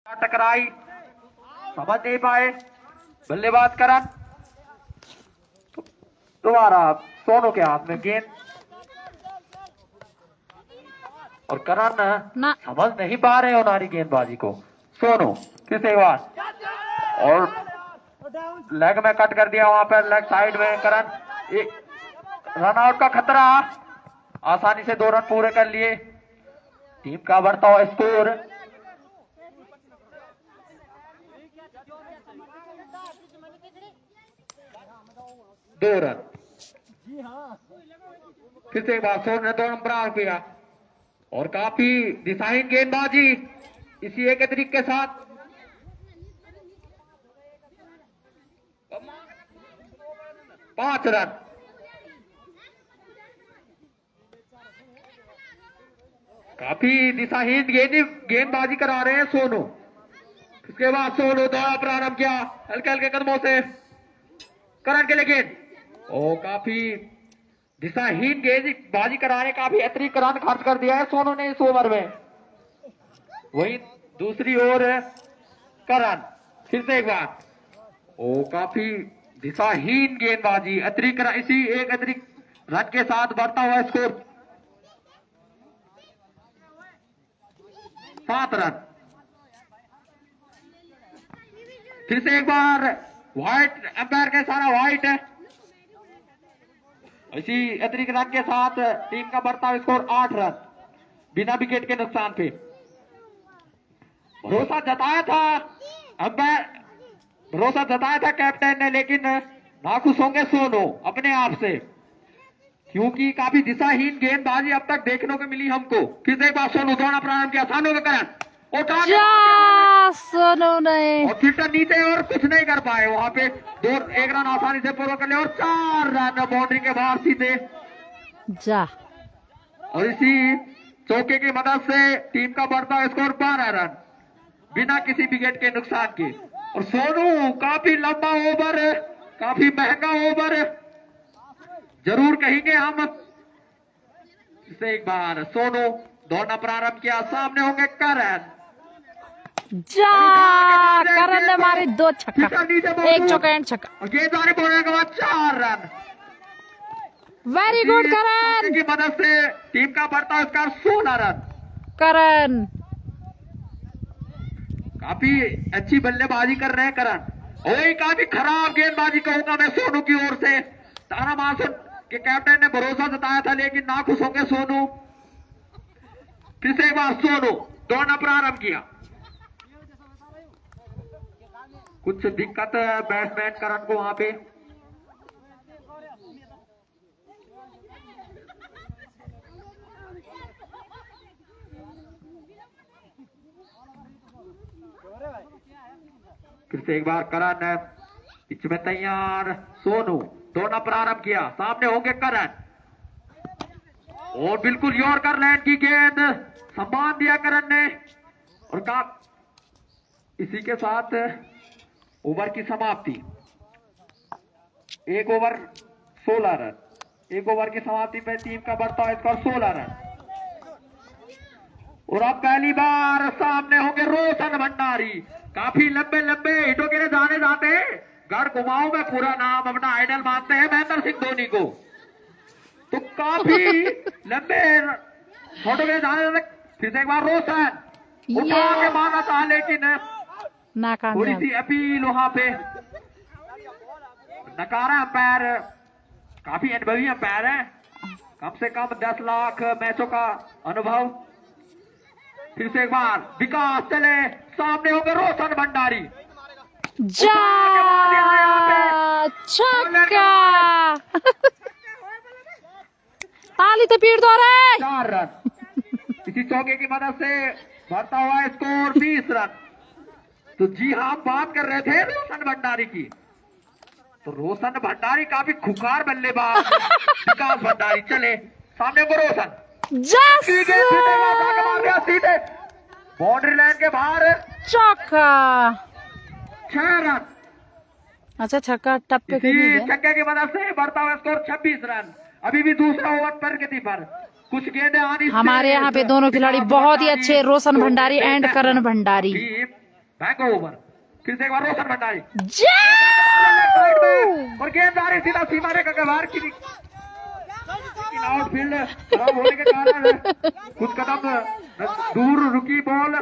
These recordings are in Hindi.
टकराई, समझ नहीं पाए, बल्लेबाज करण दोबारा सोनू के हाथ में गेंद और करण समझ नहीं पा रहे हो नारी गेंदबाजी को। सोनू फिर से एक बार और लेग में कट कर दिया, वहां पर लेग साइड में करण, एक रन आउट का खतरा, आसानी से 2 रन पूरे कर लिए। टीम का बढ़ता हुआ स्कोर 2 रन। फिर से एक बार सोनू ने 2 नंबर आउट किया और काफी दिशाहीन गेंदबाजी इसी एक तरीके के साथ 5 रन। काफी दिशाहीन गेंदबाजी करा रहे हैं सोनू। इसके बाद सोनू दौड़ा प्रारंभ किया हल्के हल्के कदमों से करण के लिए गेंद, ओ काफी दिशाहीन गेंदबाजी कराने काफी अतिरिक्त रन खर्च कर दिया है सोनू ने इस ओवर में। वही दूसरी ओर करण फिर से एक बार, ओ काफी दिशाहीन गेंदबाजी, अतिरिक्त इसी एक अतिरिक्त रन के साथ बढ़ता हुआ स्कोर 7 रन। फिर से एक बार व्हाइट, अंपायर का सारा व्हाइट है। इसी अतिरिक्त रन के साथ टीम का बढ़ता हुआ स्कोर 8 रन बिना विकेट के नुकसान पे। भरोसा जताया था अंपायर, भरोसा जताया था कैप्टन ने, लेकिन नाखुश होंगे सोनू अपने आप से, क्योंकि काफी दिशाहीन गेंदबाजी अब तक देखने को मिली हमको। फिर से एक बार सोनू दौड़ना प्रारंभ किया, सानू के करण सोनू ने और फिल्टर नीचे और कुछ नहीं कर पाए, वहां पे 1 रन आसानी से पूरा कर लिया और 4 रन बाउंड्री के बाहर सीधे जा। और इसी चौके की मदद से टीम का बढ़ता स्कोर 12 रन बिना किसी विकेट के नुकसान के। और सोनू काफी लंबा ओवर, काफी महंगा ओवर जरूर कहेंगे हम। इसे एक बार सोनू दौड़ना प्रारंभ किया, सामने होंगे करण, जा करण ने मारे 2 छक्का, 1 चौका एंड छक्का। गेंदबाजी बोलने के बाद 4 रन। वेरी गुड करण की मदद से टीम का बढ़ता स्कोर 16 रन। करण काफी अच्छी बल्लेबाजी कर रहे हैं करण, वही काफी खराब गेंदबाजी कहूंगा मैं सोनू की ओर से। तारा मासूम के कैप्टन ने भरोसा जताया था, लेकिन नाखुश होंगे सोनू। फिर से एक बार सोनू दौड़ना प्रारंभ किया, कुछ दिक्कत बैट्समैन करण को वहां पे। फिर से एक बार करण पिच में तैयार, सोनू दौड़ना प्रारंभ किया, सामने होंगे करण और बिल्कुल यॉर्कर लैंड की गेंद, सम्मान दिया करण ने। और इसी के साथ ओवर की समाप्ति, 1 ओवर 16 रन, 1 ओवर की समाप्ति पे टीम का बढ़ता स्कोर 16 रन। और अब पहली बार सामने होंगे रोशन भंडारी, काफी लंबे लंबे हिटों के लिए जाने जाते हैं, घर घुमाओ में पूरा नाम अपना आइडल मानते हैं महेंद्र सिंह धोनी को, तो काफी लंबे शॉटों के लिए जाने जाते। फिर से एक बार रोशन उठा के मारना था, लेकिन थोड़ी सी अपील वहां पे नकारा अंपायर, काफी अनुभवी अंपायर है, कम से कम 10 लाख मैचों का अनुभव। फिर से एक बार विकास चले, सामने होगा रोशन भंडारी, छक्का ताली तो पीट दो रे। 4 रन इसी चौके की मदद से बढ़ता हुआ स्कोर 20 रन। तो जी हाँ, बात कर रहे थे रोशन भंडारी की, तो रोशन भंडारी काफी खुखार बल्लेबाज विकास भंडारी चले, सामने को रोशन सीधे बाउंड्री लाइन के बाहर चौका, 6 रन। अच्छा छक्का टप पे छक्के की मदद से बढ़ता हुआ स्कोर 26 रन। अभी भी दूसरा ओवर प्रगति पर, कुछ गेंदें आनी हमारे यहाँ पे दोनों खिलाड़ी बहुत ही अच्छे, Roshan Bhandari and Karan Bhandari. Back over, फिर से एक बार रोशन भंडारी जाओ। और गेंद आ रही सीधा सीमा रेखा के बाहर की, लेकिन आउटफील्ड खराब होने के कारण कुछ कदम दूर रुकी बॉल।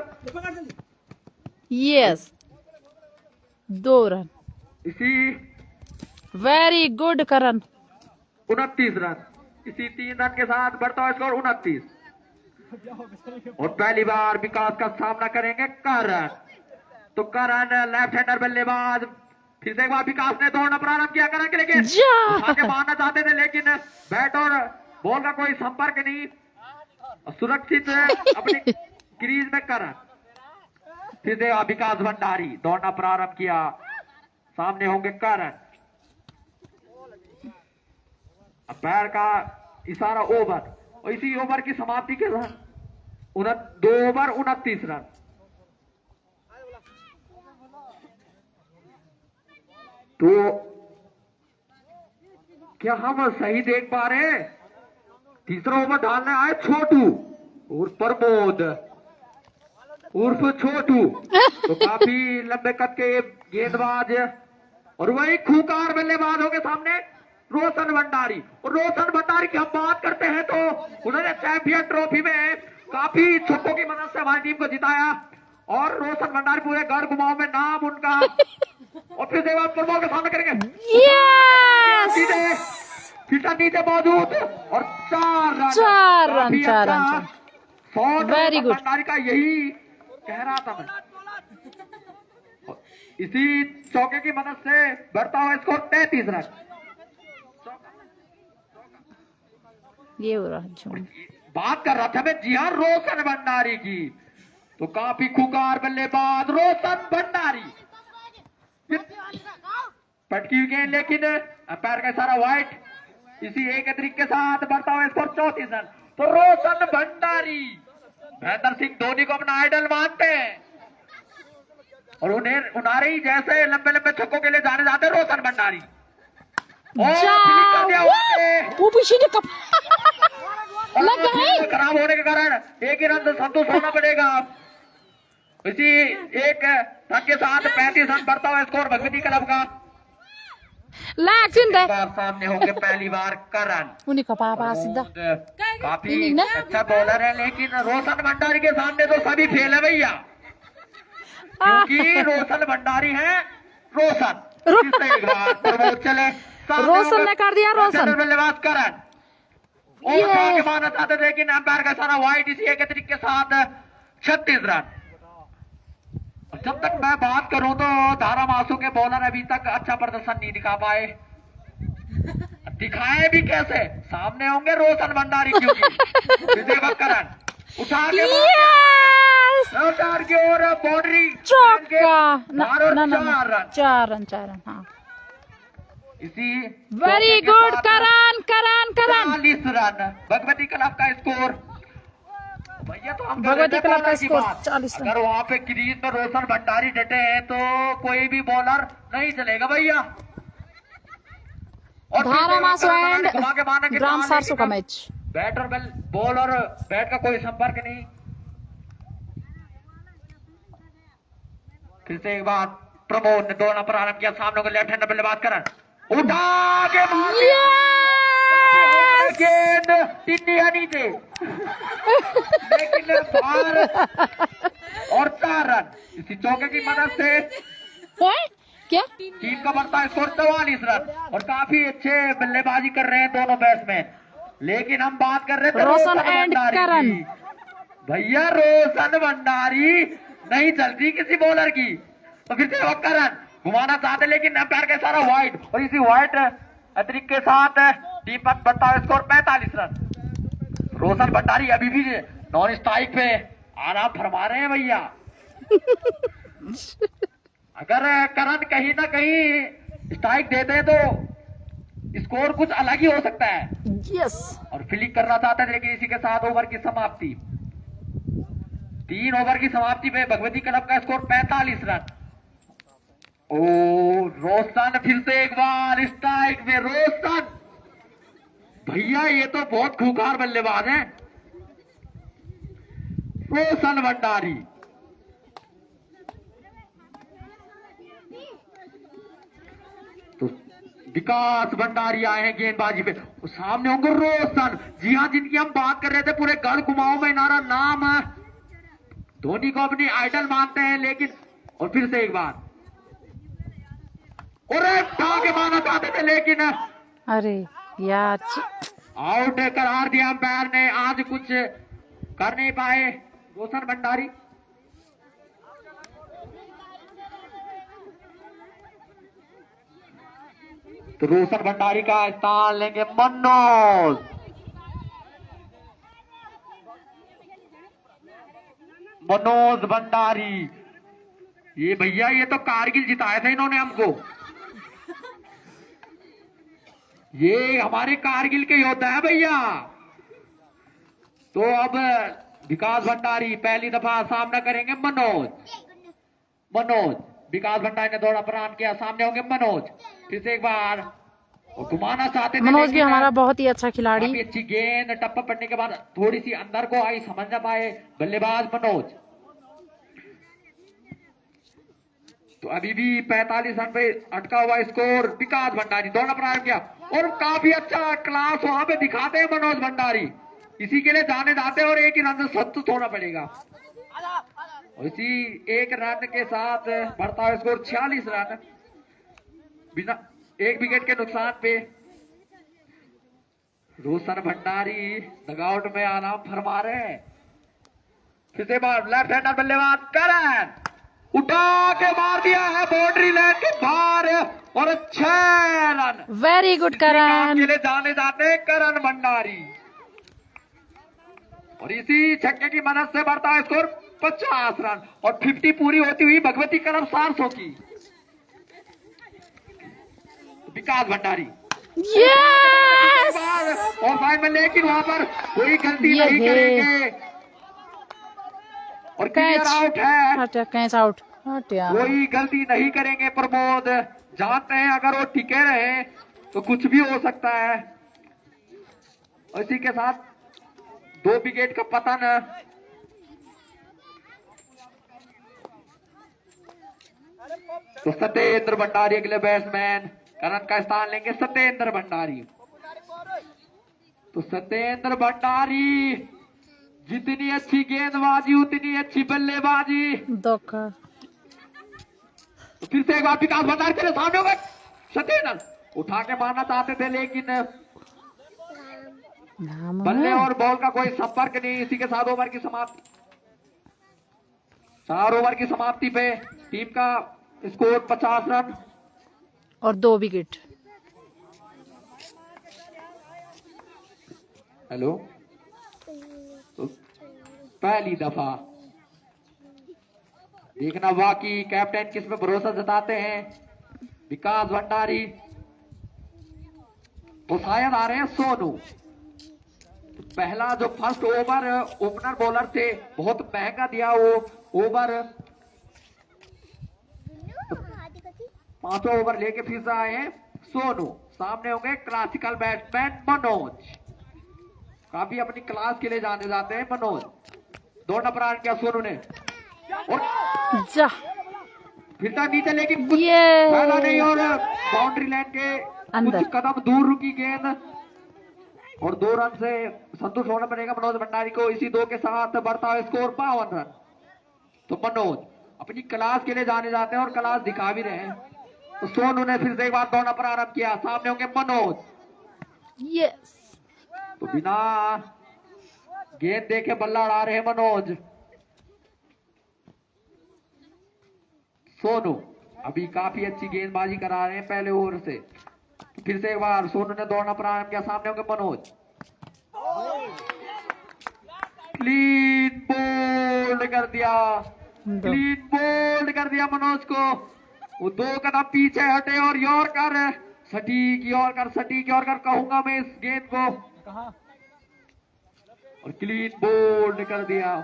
Yes, 2 run. इसी वेरी गुड करण। 29 रन, इसी 3 रन के साथ बढ़ता हुआ स्कोर 29। और पहली बार विकास का सामना करेंगे करण। तो करण लेफ्ट हैंडर बल्लेबाज, फिर से एक बार विकास ने दौड़ना प्रारंभ किया करण के, लेकिन आगे मारना चाहते थे लेकिन बैट और बॉल का कोई संपर्क नहीं, सुरक्षित अपनी क्रीज में करण। फिर से विकास भंडारी दौड़ना प्रारंभ किया, सामने होंगे करण। अब पैर का इशारा ओवर, और इसी ओवर की समाप्ति के रन 2 ओवर 29 रन। तो क्या हम सही देख पा रहे हैं? तीसरा ओवर डालने आए छोटू उर्फ प्रमोद उर्फ छोटू। तो काफी लंबे कद के गेंदबाज, और वही खूंखार बल्लेबाज होंगे सामने रोशन भंडारी। और रोशन भंडारी की हम बात करते हैं तो उन्होंने चैंपियन ट्रॉफी में काफी छक्कों की मदद से हमारी टीम को जिताया, और रोशन भंडारी पूरे घर घुमाओ में नाम उनका। और फिर से प्रमोद का सामना करेंगे, नीचे मौजूद, और 4 run. 4 run, 4 run. Very good. Bhandari का यही कह रहा था मैं। इसी चौके की मदद से बढ़ता हुआ स्कोर 33 रन। ये हो रहा है। बात कर रहा था मैं, जी हाँ, रोशन भंडारी की। तो काफी खूंखार बल्लेबाज रोशन भंडारी, पटकी हुई गेंद, लेकिन अंपायर का इशारा वाइट। इसी एक तरीके के साथ बढ़ता हुआ स्कोर 34 रन। तो रोशन भंडारी महेंद्र सिंह धोनी को अपना आइडल मानते हैं, और उन्हें ही जैसे लंबे लंबे छक्कों के लिए जाने जाते रोशन भंडारी। वो पीछे खराब होने के कारण एक ही रन से संतुष्ट होना पड़ेगा। इसी एक रन के साथ 35 रन बढ़ता हुआ स्कोर भगवती क्लब का। सामने होंगे पहली बार करण। उन्हीं का पापा सीधा काफी अच्छा बॉलर है, लेकिन रोशन भंडारी के सामने तो सभी फेल है भैया, क्योंकि रोशन भंडारी है रोशन। एक बार प्रमोद चले, रोशन ने कर दिया, रोशन बल्लेबाज करण। और आगे मारना चाहते थे, लेकिन अंपायर का सारा वाइट। इसी एक तरीके के साथ 36 रन। जब तक मैं बात करूं तो धारामासू के बॉलर अभी तक अच्छा प्रदर्शन नहीं दिखा पाए। दिखाए भी कैसे? सामने होंगे रोशन भंडारी, क्योंकि करण उठा के की ओर बाउंड्री, 4 रन। हाँ, इसी वेरी गुड करण। 40 रन भगवती क्लब का स्कोर। भैया तो हम भगवती क्लब का स्कोर 40 रन। अगर वहाँ पे क्रीज में रोशन भंडारी डटे हैं तो कोई भी बॉलर नहीं चलेगा भैया। धारामासू एंड ग्राम सारसू का मैच। बैट और बॉल और बैट का कोई संपर्क नहीं। फिर से एक बार प्रमोद ने दौड़ना प्रारंभ किया, सामने को लेफ्ट हैंडर बल्लेबाज करण उठा के गेंद इंडिया नीचे, लेकिन बाहर, और 4 रन। इसी चौके की मदद से क्या टीम का बढ़ता है स्कोर 44 रन। और काफी अच्छे बल्लेबाजी कर रहे हैं दोनों बैट्समैन, लेकिन हम बात कर रहे थे रोशन एंड करण। भैया रोशन भंडारी नहीं चलती किसी बॉलर की। तो फिर से करण घुमाना चाहते, लेकिन अंपायर का सारा वाइड, और इसी वाइड अतिरिक्त के साथ टीम पर बढ़ता है स्कोर 45 रन। रोशन भंडारी अभी भी नॉन स्ट्राइक पे आराम फरमा रहे हैं भैया। अगर करण कहीं ना कहीं स्ट्राइक देते हैं तो स्कोर कुछ अलग ही हो सकता है। यस, और फील्डिंग करना चाहते थे, लेकिन इसी के साथ ओवर की समाप्ति, 3 ओवर की समाप्ति पे भगवती क्लब का स्कोर 45 रन। ओ रोशन फिर से एक बार स्ट्राइक में। रोशन भैया ये तो बहुत खूंखार बल्लेबाज है रोशन भंडारी। तो विकास भंडारी आए हैं गेंदबाजी पे, और सामने होंगे रोशन। जी हाँ, जिनकी हम बात कर रहे थे, पूरे घर घुमाओ में नारा नाम धोनी को अपनी आइडल मानते हैं, लेकिन और फिर से एक बार और के माना चाहते थे, लेकिन अरे यार आउट करार दिया अंपायर ने। आज कुछ कर नहीं पाए रोशन भंडारी। तो रोशन भंडारी का स्थान लेंगे मनोज। मनोज भंडारी, ये भैया ये तो कारगिल जिताया था इन्होंने हमको। ये हमारे कारगिल के योद्धा है भैया। तो अब विकास भंडारी पहली दफा सामना करेंगे मनोज। मनोज, विकास भंडारी ने दौड़ा प्रदान किया, सामने होंगे मनोज। फिर से एक बार और घुमाना चाहते थे, मनोज भी हमारा बहुत ही अच्छा खिलाड़ी। काफी अच्छी गेंद, टप्पा पड़ने के बाद थोड़ी सी अंदर को आई, समझ ना पाए बल्लेबाज मनोज। तो अभी भी 45 रन पे अटका हुआ स्कोर। विकास भंडारी दौड़ना प्रारंभ किया और काफी अच्छा क्लास वहां पे दिखाते हैं मनोज भंडारी। इसी के लिए जाने जाते हैं और एक ही रन से संतुष्ट होना पड़ेगा। और इसी एक रन के साथ बढ़ता हुआ स्कोर 46 रन, बिना एक विकेट के नुकसान पे। रोशन भंडारी डगआउट में आराम फरमा रहे हैं। फिर से बार लेफ्ट हैंडर बल्लेबाज करण उठा के मार दिया है बाउंड्री लाइन के बाहर, और 6 रन। वेरी गुड करण। के लिए जाने जाते हैं करण भंडारी। और इसी छक्के की मदद से बढ़ता है स्कोर 50 रन, और 50 पूरी होती हुई भगवती करम 400 की। विकास भंडारी यस! और फाइन में, लेकिन वहां पर कोई गलती नहीं करेंगे और क्लियर आउट है। Catch out. कोई गलती नहीं करेंगे प्रमोद। जानते हैं अगर वो टिके रहे तो कुछ भी हो सकता है। और इसी के साथ 2 विकेट का पतन। तो सत्येंद्र भंडारी अगले बैट्समैन करण का स्थान लेंगे। सत्येंद्र भंडारी, तो सत्येंद्र भंडारी जितनी अच्छी गेंदबाजी उतनी अच्छी बल्लेबाजी। धोखा। तो फिर से एक बार विकास भंडारी के सामने होगा। सत्येंद्र उठा के मारना चाहते थे, लेकिन बल्ले और बॉल का कोई संपर्क नहीं। इसी के साथ ओवर की समाप्ति, 4 ओवर की समाप्ति पे टीम का स्कोर 50 रन और 2 विकेट। हेलो, तो पहली दफा देखना वाकई कैप्टन किस में भरोसा जताते हैं। विकास भंडारी तो शायद आ रहे हैं सोनू। पहला जो फर्स्ट ओवर ओपनर बॉलर थे, बहुत महंगा दिया वो ओवर। 5वां ओवर लेके फिर से आए हैं सोनू। सामने होंगे क्लासिकल बैट्समैन मनोज। काफी अपनी क्लास के लिए जाने जाते हैं मनोज। दौड़ना प्रारंभ किया सोनू ने और जा फिर तक नीचे, लेकिन कुछ फैला नहीं और बाउंड्री लाइन के अंदर कुछ कदम दूर रुकी गेंद, और 2 रन से संतुष्ट होना पड़ेगा मनोज भंडारी को। इसी 2 के साथ बढ़ता हुआ स्कोर 52 रन। तो मनोज अपनी क्लास के लिए जाने जाते हैं और क्लास दिखा भी रहे हैं। तो सोनू ने फिर से एक बार दौड़ना प्रारंभ किया। सामने होंगे मनोज। यस! तो बिना गेंद देखे बल्ला उड़ा रहे हैं मनोज। सोनू अभी काफी अच्छी गेंदबाजी करा रहे हैं पहले ओवर से। तो फिर से एक बार सोनू ने दौड़ना प्रारंभ किया। सामने होंगे मनोज। क्लीन बोल्ड कर दिया, क्लीन बोल्ड कर दिया मनोज को। वो 2 कदम पीछे हटे और यॉर्कर सटीक, यॉर्कर सटीक, यॉर्कर कहूंगा मैं इस गेंद को, और क्लीन बोल्ड कर दिया।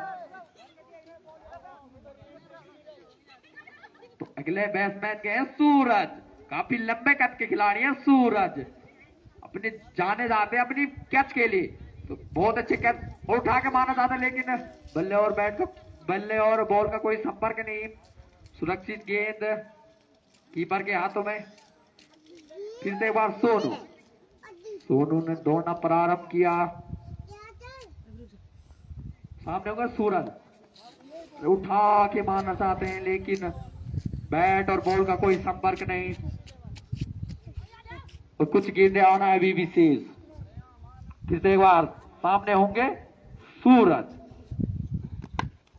तो अगले बैट्समैन के हैं सूरज। काफी लंबे कद के खिलाड़ी हैं सूरज, अपने जाने जाते हैं अपनी कैच के लिए। तो बहुत अच्छे कैच उठा के मारना चाहता है, लेकिन बल्ले और बैट का, बल्ले और बॉल का कोई संपर्क नहीं। सुरक्षित गेंद कीपर के हाथों में। फिर से एक बार सोनू, सोनू ने दौड़ना प्रारंभ किया। सामने होगा सूरज, उठा के मारना चाहते हैं लेकिन बैट और बॉल का कोई संपर्क नहीं और कुछ गेंदे आना है अभी विशेष। फिर से एक बार सामने होंगे सूरज,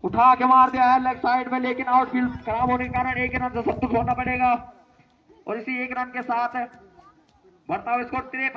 उठा के मार दिया है लेग साइड में, लेकिन आउटफील्ड खराब होने के कारण एक रन से संतुष्ट होना पड़ेगा और इसी एक रन के साथ बढ़ता हुआ स्कोर 53।